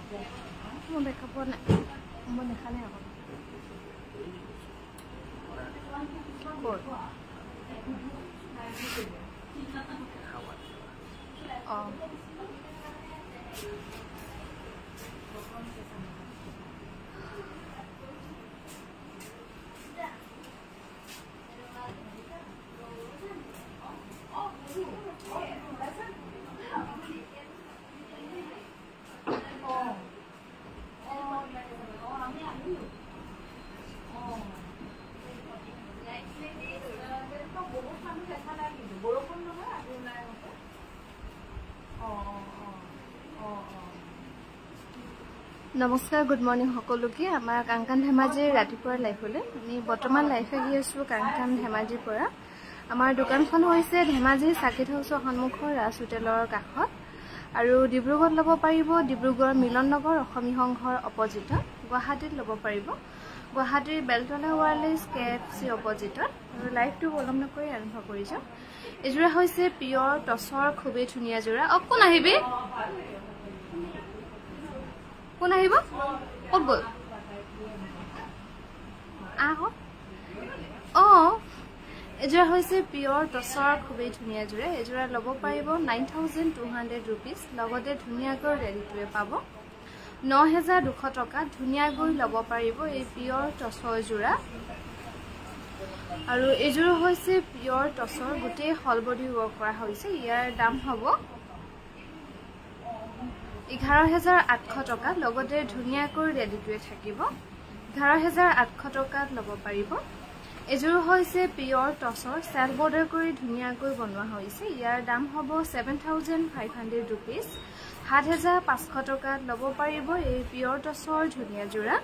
Mau backup pun nak. Mau nak ni apa? Kod. Oh. নমস্কাৰ good morning সকলোকে আমাৰ কাংকান ধেমাজিৰ ৰাতিপুৱাৰ লাইফলৈ আমি বৰ্তমান লাইফ আহি আছো কাংকান ধেমাজিৰ পৰা আমাৰ দোকানখন হৈছে ধেমাজি সাকিট হাউছৰ সন্মুখৰ ৰাজ হোটেলৰ কাষত আৰু ডিব্ৰুগড় ল'ব পাৰিব ডিব্ৰুগড় মিলন নগৰ অসমী সংঘৰ অপজিটত গুৱাহাটীত ল'ব পাৰিব গুৱাহাটীৰ বেলতলা ৱাৰলেছ কেএফচি অপজিটত আৰু লাইফটো পলম নকৰি আৰম্ভ কৰিছো এজোৰা হৈছে পিয়ৰ টছৰ খুবেই ধুনীয়া জোৰা কোন আহিবি কোন আহিব ক'ত গ'ল আহক এজোৰা হৈছে পিয়ৰ টছৰ খুবেই ধুনীয়া জোৰা এজোৰা ল'ব পাৰিব 9200 rupees লগতে ধুনীয়াকৈ ৰেডিটোৱে পাব 9200 টকা ধুনীয়াকৈ ল'ব পাৰিব এই পিয়ৰ টছৰ জোৰা আৰু এজোৰা হৈছে পিয়ৰ টছৰ গোটেই হল বডি ৱৰ্ক কৰা হৈছে ইয়াৰ দাম হ'ব 11800 টকা লগতে ধুনীয়াকৈ ৰেডিটোৱে থাকিব 11800 টকাত ল'ব পাৰিব এজোৰ হৈছে পিয়ৰ টছৰ সেল বৰ্ডাৰ কৰি ধুনীয়াকৈ বনোৱা হৈছে ইয়াৰ দাম হ'ব 7500 rupees 7500 টকাত ল'ব পাৰিব এই পিয়ৰ টছৰ ধুনীয়া জোৰা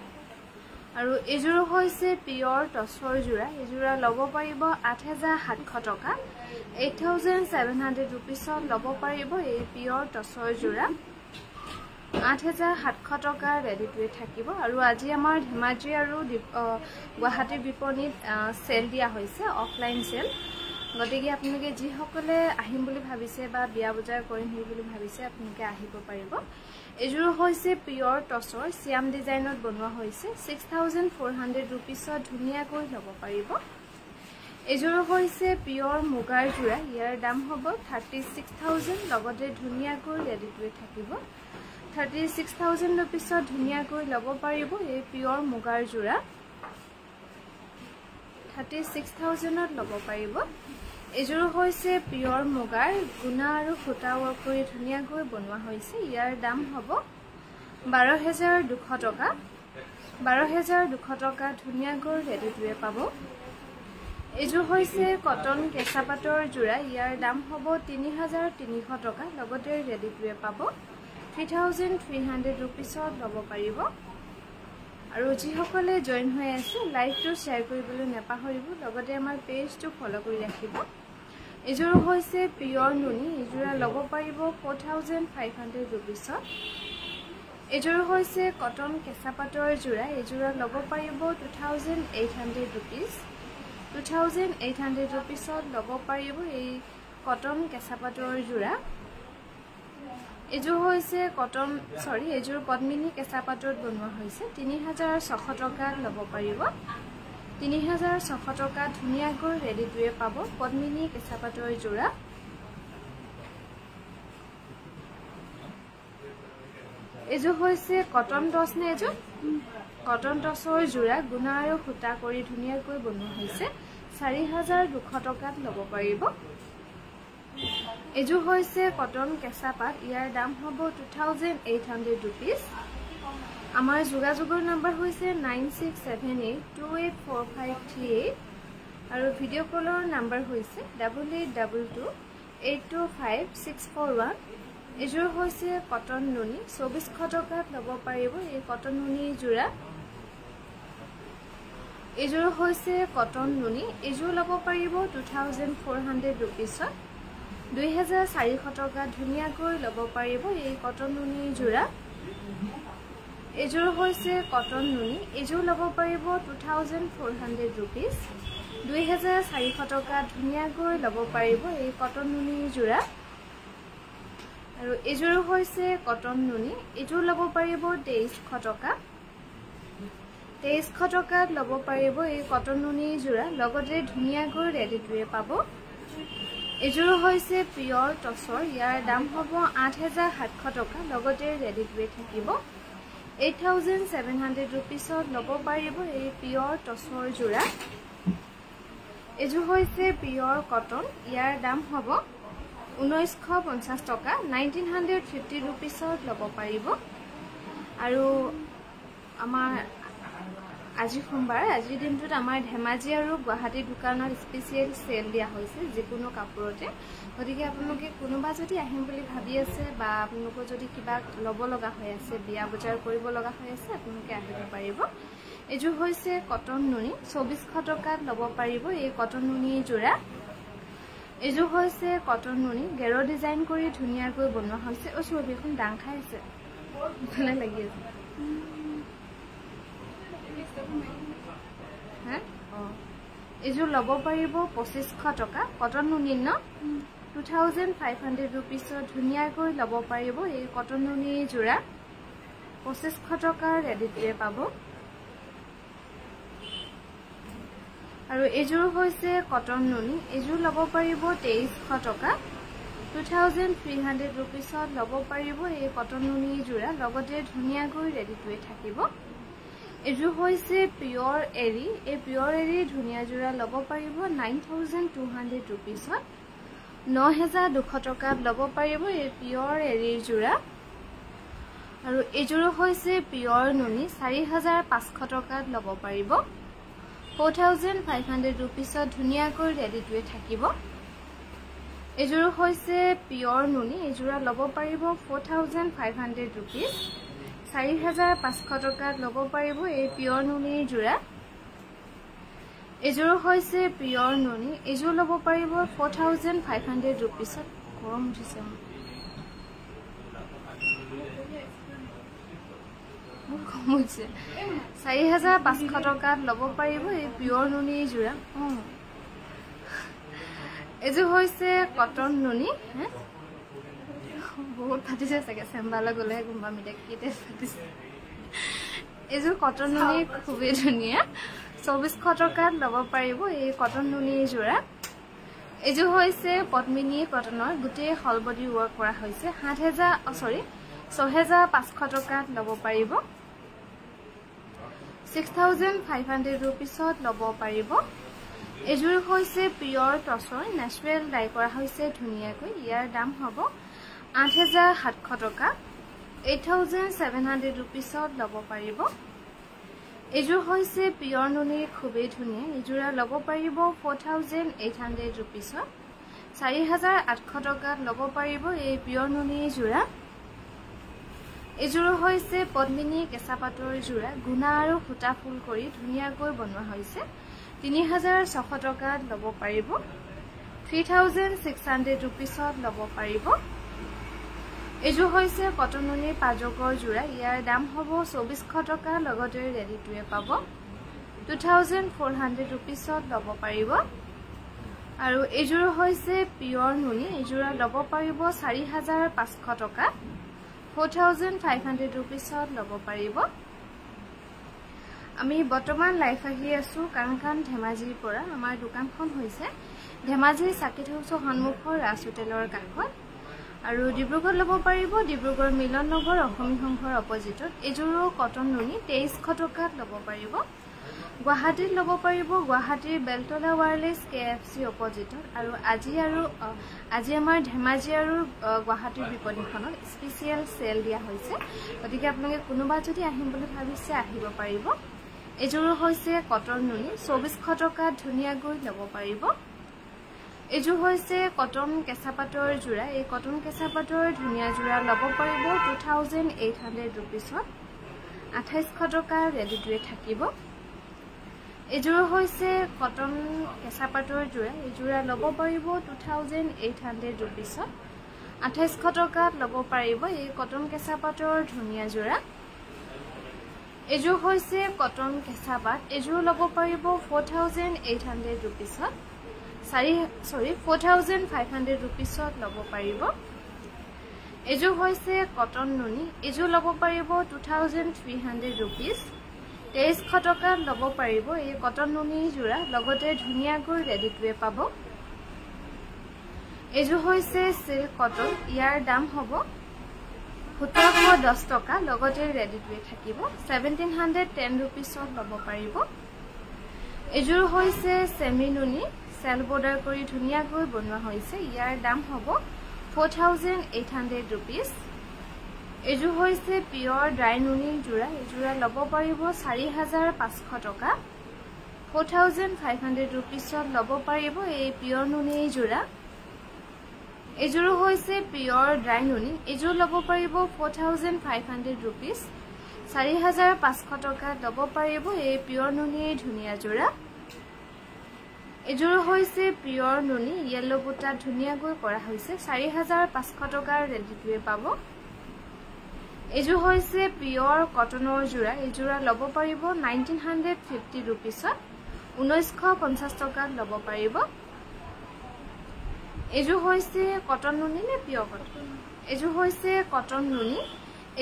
আৰু এজোৰ হৈছে পিয়ৰ টছৰ জোৰা এজোৰা ল'ব পাৰিব 8700 টকা 8700 rupees ল'ব পাৰিব এই পিয়ৰ টছৰ জোৰা 8700 টকা ৰেডিটোৱে থাকিব আৰু আজি আমাৰ ধেমাজি আৰু গুৱাহাটী বিপণীত সেল দিয়া হৈছে অফলাইন সেল গতিকে আপোনালোকে যি সকলে আহিম বুলি ভাবিছে বা বিয়া বজাৰ কৰিম বুলি ভাবিছে আপোনালোকে আহিব পাৰিব এজোৰ হৈছে পিয়ৰ টছৰ সিয়াম ডিজাইনত বনোৱা হৈছে 6400 rupees ধুনীয়াকৈ ল'ব পাৰিব এজোৰ হৈছে পিয়ৰ মুগাৰ জোৰা ইয়াৰ দাম হ'ব 36000 লগতে ধুনীয়াকৈ ৰেডিটোৱে থাকিব 36000 rupees ধুনীয়াকৈ ল'ব পাৰিব এই পিয়ৰ মুগাৰ জোৰা 36000 ল'ব পাৰিব এজোৰ হৈছে পিয়ৰ মুগাৰ গুণা আৰু সুতা ৱৰ্ক কৰি ধুনীয়াকৈ বনোৱা হৈছে ইয়াৰ দাম হ'ব 12200 টকা 12200 টকা ধুনীয়াকৈ ৰেডিটোৱে পাব এজোৰ হৈছে কটন কেঁচা পাটৰ জোৰা ইয়াৰ দাম হ'ব 3300 টকা লগতে ৰেডিটোৱে পাব 3300 rupees ল'ব পাৰিব আৰু যি সকলে জয়েন হৈ আছে লাইভটো শেয়াৰ কৰিবলৈ নাপাহৰিব লগতে আমাৰ পেজটো ফলো কৰি ৰাখিব এজোৰ হৈছে পিয়ৰ নুনি এজোৰা ল'ব পাৰিব 4500 rupees এজোৰ হৈছে কটন কেঁচা পাটৰ জোৰা এজোৰা ল'ব পাৰিব 2800 rupees 2800 rupees ল'ব পাৰিব এই কটন কেঁচা পাটৰ জোৰা এজোৰ হৈছে এজোৰ পদ্মিনী কেঁচা পাটত বনোৱা হৈছে 3600 টকাত ল'ব পাৰিব 3600 টকা ধুনীয়াকৈ ৰেডিটোৱে পাব পদ্মিনী কেঁচা পাটৰ জোৰা এজোৰ হৈছে কটন টছ নে এজোৰ কটন টছৰ জোৰা গুণা আৰু সুতা কৰি ধুনীয়াকৈ বনোৱা হৈছে 4200 টকাত ল'ব পাৰিব এজোৰ হৈছে কটন কেঁচা পাট ইয়াৰ দাম হ'ব 2800 rupees আমাৰ যোগাযোগৰ নম্বৰ হৈছে 9678284538 আৰু ভিডিঅ' কলৰ নম্বৰ হৈছে 8822825641 এজোৰ হৈছে কটন নুনি 2400 টকাত ল'ব পাৰিব এই কটন নুনি জোৰা এজোৰ হৈছে কটন নুনি এজোৰ ল'ব পাৰিব 2400 rupees 2400 টকা ধুনীয়াকৈ ল'ব পাৰিব এই কটন নুনি জোৰা এজোৰ হৈছে কটন নুনি এজোৰ ল'ব পাৰিব 2400 rupees 2400 টকা ধুনীয়াকৈ ল'ব পাৰিব এই কটন নুনি জোৰা আৰু এযোৰ হৈছে কটন নুনি এযোৰ ল'ব পাৰিব 2300 টকা 2300 টকাত ল'ব পাৰিব এই কটন নুনি যোৰা লগতে ধুনীয়াকৈ ৰেডি টুৱে পাব এযোৰ হৈছে পিয়ৰ টছৰ ইয়াৰ দাম হ'ব 8700 টকা লগতে ৰেডি টুৱে থাকিব 8700 रुपीसत ল'ব পাৰিব এই পিয়ৰ টছৰ যোৰা এযোৰ হৈছে পিয়ৰ কটন ইয়াৰ দাম হ'ব 1950 টকা 1950 रुपीसत ল'ব পাৰিব আৰু আমাৰ আজি সোমবাৰ আজিৰ দিনটোত আমাৰ ধেমাজি আৰু গুৱাহাটী দোকানত স্পেচিয়েল সেল দিয়া হৈছে যিকোনো কাপোৰতে গতিকে আপোনালোকে কোনোবা যদি আহিম বুলি ভাবি আছে বা আপোনালোকৰ যদি কিবা ল'ব লগা হৈ আছে বিয়া বজাৰ কৰিব লগা হৈ আছে আপোনালোকে আহিব পাৰিব এযোৰ হৈছে কটন নুনি 2400 টকাত ল'ব পাৰিব এই কটন নুনি যোৰা এযোৰ হৈছে কটন নুনি গেৰ ডিজাইন কৰি ধুনীয়াকৈ বনোৱা হৈছে ও ছবিখন ডাং খাই আছে ভালে লাগি আছে এযোৰ ল'ব পাৰিব 2500 টকা কটন নুনি ন 2500 रुपीसত ধুনীয়াকৈ ল'ব পাৰিব এই কটন নুনি যোৰা 2500 টকা ৰেডি টুৱে পাব আৰু এযোৰ হৈছে কটন নুনি এযোৰ ল'ব পাৰিব 2300 টকা 2300 रुपीसত ল'ব পাৰিব এই কটন নুনি যোৰা লগতে ধুনীয়াকৈ ৰেডি টুৱে থাকিব এযোৰ হৈছে পিয়ৰ এৰি এই পিয়ৰ এৰি ধুনীয়া যোৰা ল'ব পাৰিব 9200 रुपीसত 9200 টকাত ল'ব পাৰিব এই পিয়ৰ এৰিৰ যোৰা আৰু এযোৰ হৈছে পিয়ৰ নুনি 4500 টকাত ল'ব পাৰিব 4500 रुपीसত ধুনীয়াকৈ ৰেডি টুৱে থাকিব এযোৰ হৈছে পিয়ৰ নুনি এযোৰা ল'ব পাৰিব 4500 रुपीस 4500 টকাত ল'ব পাৰিব এই পিয়ৰ নুনিৰ যোৰা এযোৰ হৈছে পিয়ৰ নুনি এযোৰ ল'ব পাৰিব 4500 रुपीसত গৰম উঠিছে মোৰ কম হৈছে 4500 টকাত ল'ব পাৰিব এই পিয়ৰ নুনি যোৰা এযোৰ হৈছে কটন নুনি বহুত ফাটিছে চাগে চেম্বালে গলে গুম্বা মিঠা কিতে ফাটিছে এযোৰ কটন নুনি খুবেই ধুনীয়া 2400 টকাত ল'ব পাৰিব এই কটন নুনি যোৰা এযোৰ হৈছে পদ্মিনী কটনৰ গোটেই হলবডি ৱৰ্ক কৰা হৈছে 6500 টকাত ল'ব পাৰিব 6500 रुपीसত ল'ব পাৰিব এযোৰ হৈছে পিয়ৰ টছৰ নেচাৰেল ডাই কৰা হৈছে ধুনীয়াকৈ ইয়াৰ দাম হ'ব 8700 টকা 8700 रुपीसত ল'ব পাৰিব এযোৰ হৈছে পিয়ৰ নুনি খুবেই ধুনীয়া এযোৰা ল'ব পাৰিব 4800 रुपीसত 4800 টকাত ল'ব পাৰিব এই পিয়ৰ নুনি যোৰা এযোৰ হৈছে পদ্মিনী কেঁচা পাটৰ যোৰা গুণা আৰু সূতা ফুল কৰি ধুনীয়াকৈ বনোৱা হৈছে 3600 টকাত ল'ব পাৰিব 3600 रुपीसত ল'ব পাৰিব এযোৰ হৈছে কটন নুনি পাজকৰ যোৰা ইয়াৰ দাম হ'ব 2400 টকা লগতে ৰেডি টুৱে পাব 2400 रुपीसত ল'ব পাৰিব আৰু এযোৰ হৈছে পিয়ৰ নুনি এযোৰা ল'ব পাৰিব 4500 টকা 4500 रुपीसত ল'ব পাৰিব আমি বৰ্তমান লাইভ আহি আছো কাংকান ধেমাজিৰ পৰা আমাৰ দোকানখন হৈছে ধেমাজি সাকিত হাউছৰ সন্মুখৰ ৰাজ হোটেলৰ কাষত আৰু ডিব্ৰুগড় ল'ব পাৰিব ডিব্ৰুগড় মিলন নগৰ অসমী সংঘৰ অপজিটত এযোৰ কটন নুনি 2300 টকাত ল'ব পাৰিব গুৱাহাটীত ল'ব পাৰিব গুৱাহাটীৰ বেলতলা ওয়াৰলেছ কেএফসি অপজিটত আৰু আজি আমাৰ ধেমাজি আৰু গুৱাহাটীৰ বিপণীখনত স্পেচিয়েল সেল দিয়া হৈছে গতিকে আপোনালোকে কোনোবা যদি আহিম বুলি ভাবিছে আহিব পাৰিব এযোৰ হৈছে কটন নুনি 2400 টকাত ধুনীয়াকৈ ল'ব পাৰিব এযোৰ হৈছে কটন কেঁচা পাটৰ যোৰা এই কটন কেঁচা পাটৰ ধুনীয়া যোৰা ল'ব পাৰিব 2800 रुपीसত 2800 টকা ৰেডি টুৱে থাকিব এযোৰ হৈছে কটন কেঁচা পাটৰ যোৰা এই যোৰা ল'ব পাৰিব 2800 रुपीसত 2800 টকাত ল'ব পাৰিব এই কটন কেঁচা পাটৰ ধুনীয়া যোৰা এযোৰ হৈছে কটন কেঁচা পাট এযোৰ ল'ব পাৰিব 4800 रुपीसত 4500 रुपीसত ল'ব পাৰিব এযোৰ হৈছে কটন নুনি এযোৰ ল'ব পাৰিব 2300 rupees 2300 টকাত ল'ব পাৰিব এই কটন নুনি জোৰা লগতে ধুনিয়াকৈ ৰেডি টু ৱে পাব এযোৰ হৈছে সিল্ক কটন ইয়াৰ দাম হ'ব 1710 টকা লগতে ৰেডি টু ৱে থাকিব 1710 rupees ল'ব পাৰিব এযোৰ হৈছে সেমি নুনি সেল বৰ্ডাৰ কৰি ধুনিয়াকৈ বনোৱা হৈছে ইয়াৰ দাম হ'ব 4800 rupees এযোৰ হৈছে পিওৰ ড্ৰাই নুনি জোৰা এযোৰা ল'ব পাৰিব 4500 টকা 4500 rupees ল'ব পাৰিব এই পিওৰ নুনি জোৰা এযোৰ হৈছে পিওৰ ড্ৰাই নুনি এযোৰ ল'ব পাৰিব 4500 rupees 4500 টকা ল'ব পাৰিব এই পিওৰ নুনি ধুনিয়া জোৰা এযোৰ হৈছে পিওৰ নুনি ইয়েলো বুটা ধুনিয়াকৈ কৰা হৈছে 4500 টকাৰ ৰেডি টু ৱে পাব এযোৰ হৈছে পিওৰ কটনৰ জোৰা এযোৰা ল'ব পাৰিব 1950 rupees 1950 টকাত ল'ব পাৰিব এযোৰ হৈছে কটন নুনি নে পিওৰ কটন এযোৰ হৈছে কটন নুনি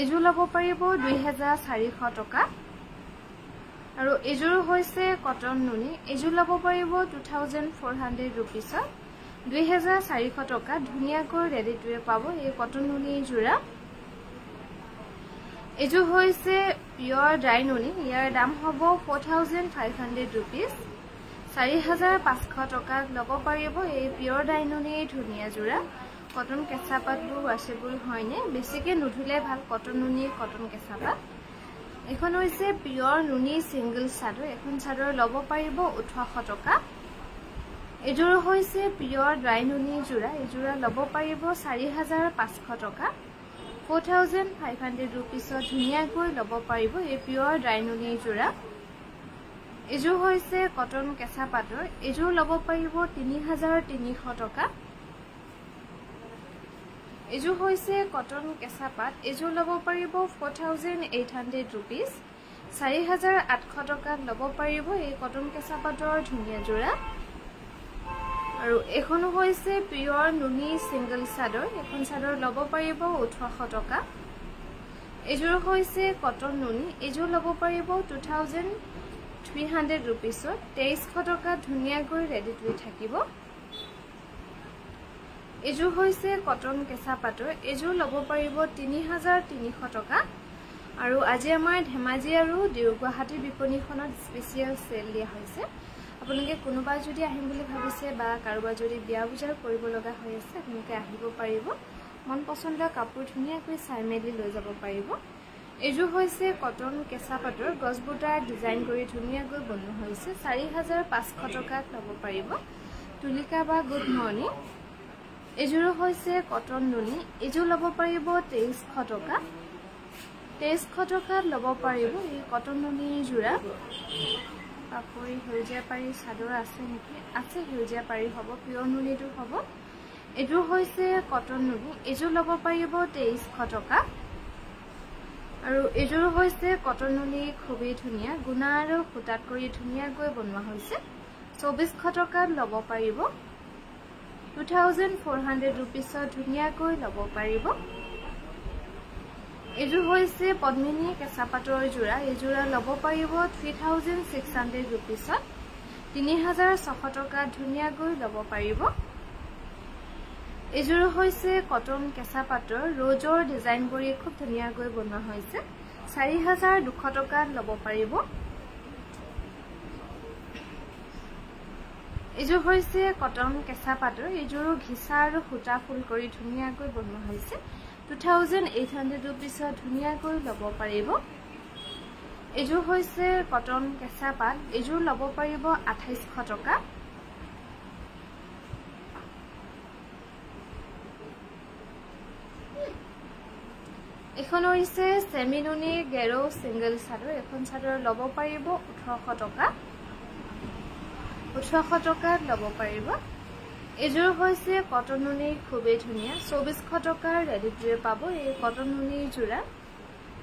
এযোৰ ল'ব পাৰিব 2400 টকা আৰু এযোৰ হৈছে কটন নুনি এযোৰ ল'ব পাৰিব 2400 rupees 2400 টকা ধুনিয়াকৈ ৰেডি টু ৱে পাব এই কটন নুনি জোৰা এযোৰ হৈছে পিওৰ ড্ৰাই নুনি ইয়াৰ দাম হ'ব 4500 rupees 4500 টকাত ল'ব পাৰিব এই পিওৰ ড্ৰাই নুনি ধুনিয়া জোৰা কটন কেঁচা পাতবোৰ ৱাশেবল হয়নে বেছিকে নুধুলে ভাল কটন নুনি কটন কেঁচা পাত এখন হৈছে পিওৰ নুনি সিঙ্গল চাদৰ এখন চাদৰ ল'ব পাৰিব 1800 টকা এযোৰ হৈছে পিওৰ ড্ৰাই নুনি জোৰা এযোৰা ল'ব পাৰিব 4500 টকা 4500 rupees ধুনিয়াকৈ ল'ব পাৰিব এই পিওৰ ড্ৰাই নুনি জোৰা এযোৰ হৈছে কটন কেঁচা পাতৰ এযোৰ ল'ব পাৰিব 3300 টকা এযোৰ হৈছে কটন কেঁচা পাত এযোৰ ল'ব পাৰিব 4800 rupees 4800 টকাত ল'ব পাৰিব এই কটন কেঁচা পাতৰ ধুনিয়া জোৰা আৰু এখন হৈছে পিওৰ নুনি সিঙ্গল চাদৰ এখন চাদৰ ল'ব পাৰিব 1800 টকা এযোৰ হৈছে কটন নুনি এযোৰ ল'ব পাৰিব 2300 rupees 2300 টকা ধুনিয়াকৈ ৰেডি টু থাকিব এযোৰ হৈছে কটন কেঁচা পাতৰ এযোৰ ল'ব পাৰিব 3300 টকা আৰু আজি আমাৰ ধেমাজি আৰু দেওগুৱাহাটী বিপণীখনত স্পেচিয়েল সেল দিয়া হৈছে আপোনালোকে কোনোবা যদি আহিম বুলি ভাবিছে বা কাৰোবাৰ যদি বিয়া বুজাৰ কৰিব লগা হৈ আছে আপোনালোকে আহিব পাৰিব মন পছন্দৰ কাপোৰ ধুনিয়াকৈ চাই মেলি লৈ যাব পাৰিব এযোৰ হৈছে কটন কেঁচা পাতৰ গছবুটাৰ ডিজাইন কৰি ধুনিয়াকৈ বনোৱা হৈছে 4500 টকাত ল'ব পাৰিব তুলিকা বা গুড মৰ্নিং এযোৰ হৈছে কটন নুনি এযোৰ ল'ব পাৰিব 2300 টকা 2300 টকাত ল'ব পাৰিব এই কটন নুনি জোৰা কাপোৰ হেউজীয়া পাৰি চাদৰ আছে নেকি আছে হেউজীয়া পাৰি হ'ব পিওৰ নুনিটো হ'ব এযোৰ হৈছে কটন নুনি এযোৰ ল'ব পাৰিব 2300 টকা আৰু এযোৰ হৈছে কটন নুনি খুবেই ধুনিয়া গুণা আৰু সুতাত কৰি ধুনিয়াকৈ বনোৱা হৈছে 2400 টকাত ল'ব পাৰিব 2400 rupees ধুনিয়াকৈ ল'ব পাৰিব এযোৰ হৈছে পদ্মিনী কেঁচা পাতৰ জোৰা এযোৰা ল'ব পাৰিব 3600 rupees 3600 টকা ধুনিয়াকৈ ল'ব পাৰিব এযোৰ হৈছে কটন কেঁচা পাতৰ ৰোজৰ ডিজাইন কৰি খুব ধুনিয়াকৈ বনোৱা হৈছে 4200 টকাত ল'ব পাৰিব এযোৰ হৈছে কটন কেঁচা পাতৰ এযোৰো ঘিচা আৰু সুতা ফুল কৰি ধুনিয়াকৈ বনোৱা হৈছে 2800 rupees ধুনিয়াকৈ ল'ব পাৰিব এযোৰ হৈছে কটন কেঁচা পাত এযোৰ ল'ব পাৰিব 2800 টকা এখন হৈছে সেমি নুনি গেৰো সিঙ্গল চাদৰ এখন চাদৰ ল'ব পাৰিব 1800 টকা 1800 টকাত ল'ব পাৰিব এযোৰ হৈছে কটন নুনি খুবেই ধুনিয়া 2400 টকাৰ ৰেডি টু পাব এই কটন নুনি জোৰা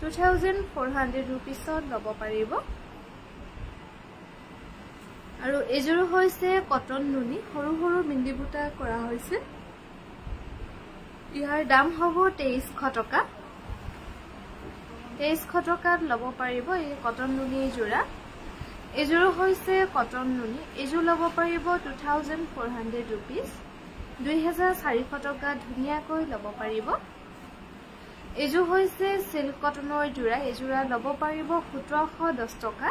2400 rupees ল'ব পাৰিব আৰু এযোৰ হৈছে কটন নুনি সৰু সৰু বিন্দি বুটা কৰা হৈছে ইয়াৰ দাম হ'ব 2300 টকা 2300 টকাত ল'ব পাৰিব এই কটন নুনি জোৰা এজোৰ হৈছে কটন নুনি এজোৰ ল'ব পাৰিব 2400 rupees 2400 টকা ধুনিয়াকৈ ল'ব পাৰিব এজোৰ হৈছে সিল্ক কটনৰ জোৰা এজোৰা ল'ব পাৰিব 1710 টকা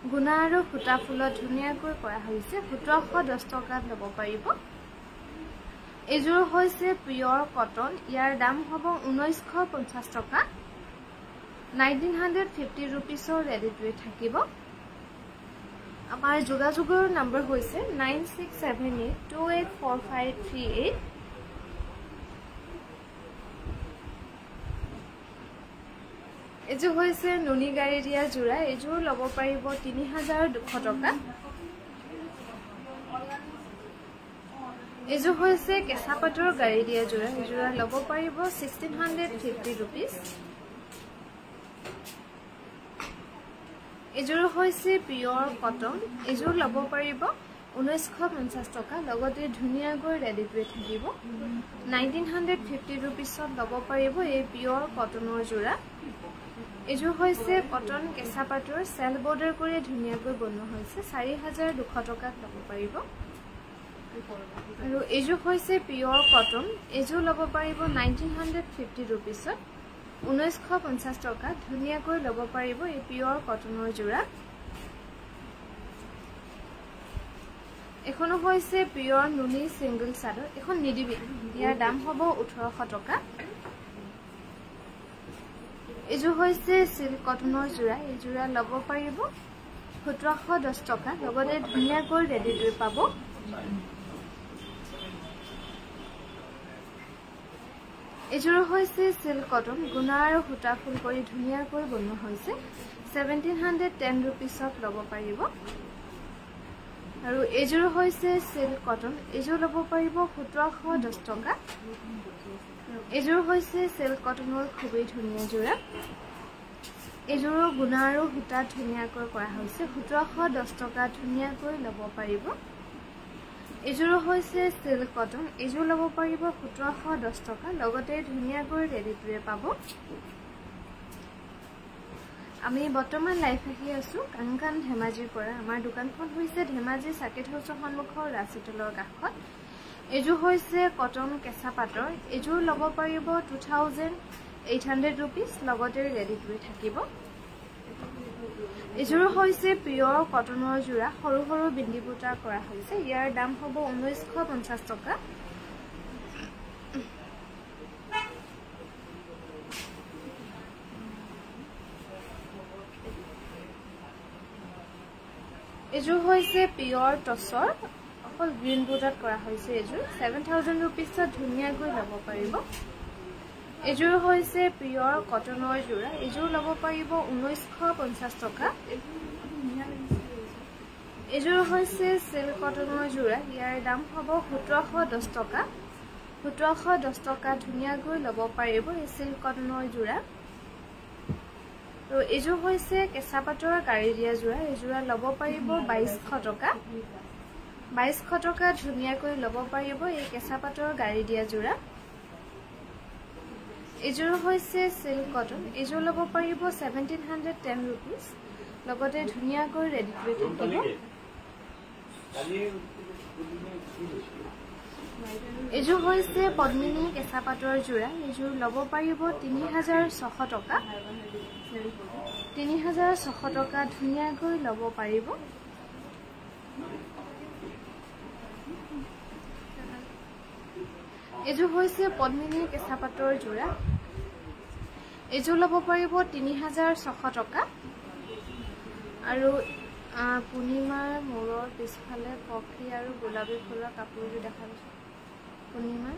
গুণা আৰু ফুটা ফুলত ধুনিয়াকৈ কৰা হৈছে 1710 টকাত ল'ব পাৰিব এজোৰ হৈছে পিয়ৰ কটন ইয়াৰ দাম হ'ব 1950 টকা 1950 rupees ৰেডি টু থাকিব আমাৰ যোগাযোগৰ নম্বৰ হৈছে 9678284538 এজোৰ হৈছে নুনি গাড়ী দিয়া জোৰা এজোৰ ল'ব পাৰিব 3200 টকা এজোৰ হৈছে কেঁচা পাটৰ গাড়ী দিয়া জোৰা এজোৰা ল'ব পাৰিব 1650 rupees এজোৰ হৈছে পিয়ৰ কটন এজোৰ ল'ব পাৰিব 1950 টকা লগতে ধুনিয়াকৈ ৰেডি টু থাকিব 1950 rupees ল'ব পাৰিব এই পিয়ৰ কটনৰ জোৰা এজোৰ হৈছে কটন কেঁচা পাটৰ সেল বৰ্ডাৰ কৰি ধুনিয়াকৈ বনোৱা হৈছে 4200 টকাত ল'ব পাৰিব আৰু এজোৰ হৈছে পিয়ৰ কটন এজোৰ ল'ব পাৰিব 1950 rupees 1950 টকা ধুনিয়াকৈ ল'ব পাৰিব এই পিয়ৰ কটনৰ জোৰা এখন হৈছে পিয়ৰ নুনি সিঙ্গল চাদৰ এখন নিদিবি ইয়াৰ দাম হ'ব 1800 টকা এজোৰ হৈছে সিল্ক কটনৰ জোৰা এই জোৰা ল'ব পাৰিব 1710 টকা লগতে ধুনিয়াকৈ ৰেডি টু পাব এজোৰ হৈছে সিল্ক কটন গুণা আৰু ফুটা ফুল কৰি ধুনিয়াকৈ বনোৱা হৈছে 1710 rupees ল'ব পাৰিব আৰু এজোৰ হৈছে সিল্ক কটন এজোৰ ল'ব পাৰিব 1710 টকা এজোৰ হৈছে সিল্ক কটনৰ খুবেই ধুনিয়া জোৰা এজোৰ গুণা আৰু ফুটা ধুনিয়াকৈ কৰা হৈছে 1710 টকা ধুনিয়াকৈ ল'ব পাৰিব এজোৰ হৈছে সিল্ক কটন এজোৰ ল'ব পাৰিব 1710 টকা লগতে ধুনিয়াকৈ ৰেডি টু পাব আমি বৰ্তমান লাইভ আহি আছো কাংকান ধেমাজিৰ পৰা আমাৰ দোকানখন হৈছে ধেমাজি সাকেট হাউছৰ সন্মুখৰ ৰাস্তাটোলৰ কাষত এজোৰ হৈছে কটন কেঁচা পাটৰ এজোৰ ল'ব পাৰিব 2800 rupees লগতে ৰেডি টু থাকিব এজোৰ হৈছে পিয়ৰ কটনৰ জোৰা সৰু সৰু বিন্দি বুটা কৰা হৈছে ইয়াৰ দাম হ'ব 1950 টকা এজোৰ হৈছে পিয়ৰ টছৰ অকল গ্ৰীণ বুটাত কৰা হৈছে এজোৰ 7000 rupees ধুনিয়াকৈ ল'ব পাৰিব এজোৰ হৈছে পিয়ৰ কটনৰ জোৰা এজোৰ ল'ব পাৰিব 1950 টকা এজোৰ হৈছে সিল্ক কটনৰ জোৰা ইয়াৰ দাম হ'ব 1710 টকা 1710 টকা ধুনিয়াকৈ ল'ব পাৰিব এই সিল্ক কটনৰ জোৰা আৰু এজোৰ হৈছে কেঁচা পাটৰ গাড়ী দিয়া জোৰা এজোৰা ল'ব পাৰিব 2200 টকা 2200 টকা ধুনিয়াকৈ ল'ব পাৰিব এই কেঁচা পাটৰ গাড়ী দিয়া জোৰা এজোৰ হৈছে সিল্ক কটন এজোৰ ল'ব পাৰিব 1710 rupees লগতে ধুনিয়াকৈ ৰেডি টু থাকিব এজোৰ হৈছে পদ্মিনী কেঁচা পাটৰ জোৰা এজোৰ ল'ব পাৰিব 3600 টকা 3600 টকা ধুনিয়াকৈ ল'ব পাৰিব এজোৰ হৈছে পদ্মিনী কেঁচা পাটৰ জোৰা এজোৰ ল'ব পাৰিব 3600 টকা আৰু পূৰ্ণিমাৰ মূৰৰ পিছফালে পক্ষী আৰু গোলাপী ফুলৰ কাপোৰযোৰ দেখা গৈছে পূৰ্ণিমা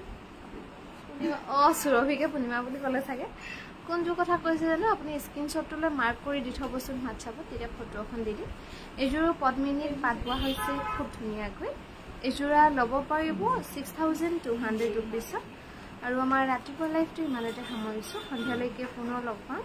সুৰভিকে পূৰ্ণিমা বুলি ক'লে চাগে কোনযোৰ কথা কৈছে জানো আপুনি স্ক্ৰীনশ্বটটোলৈ মাৰ্ক কৰি দি থবচোন হোৱাটছআপত তেতিয়া ফটো এখন দি দিম এজোৰ পদ্মিনীৰ পাত বোৱা হৈছে খুব ধুনীয়াকৈ এজোৰা ল'ব পাৰিব 6200 rupees আৰু আমাৰ ৰাতিপুৱা লাইভটো ইমানতে সামৰিছোঁ সন্ধিয়ালৈকে পুনৰ লগ পাম